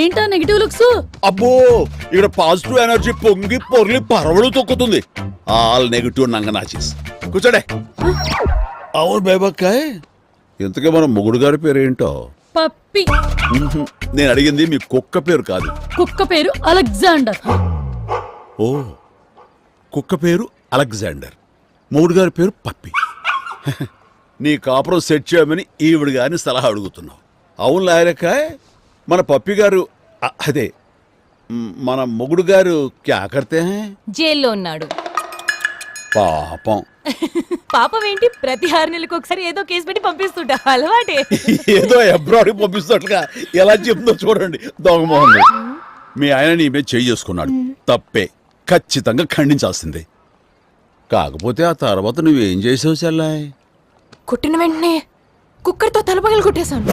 ఏంటా negative looks? అబ్బో ఇక్కడ పాజిటివ్ ఎనర్జీ పొంగి పొర్లి పరవడు తొక్కుతుంది. All negative నంగనాచిస్. కూర్చోడే. అవును బేబక్కాయ్, ఇంతకే మన మొగుడు గారి పేరు ఏంటో? పప్పి. నేను అడిగింది మీ కుక్క పేరు కాదు. కుక్క పేరు అలెగ్జాండర్. ఓ, కుక్క పేరు అలెగ్జాండర్, మొగుడు గారి పేరు పప్పి. నీ కాపురం సెట్ చేయమని ఈవిడ గారిని సలహా అడుగుతున్నావు. అవును లాయరకాయ్, మన పప్పి గారు అదే మన మొగుడు గారు క్యా కర్తే హై? జైల్లో ఉన్నాడు. పాపం. పాపం ఏంటి, ప్రతి 6 నెలలకు ఒకసారి ఏదో కేసు పెట్టి పంపిస్తుంటా, అలవాటే. ఏదో అబ్రాడ్కి పంపిస్తున్నట్లుగా ఎలా చెప్తుందో చూడండి దొంగమోహన్. మీ ఆయన నీ మీద చేయి చేసుకున్నాడు, తప్పే, ఖచ్చితంగా ఖండించాల్సిందే. కాకపోతే ఆ తర్వాత నువ్వేం చేసావు చెల్లాయ్? కొట్టిన వెంటనే కుక్కర్తో తలపగలు కొట్టేశాను.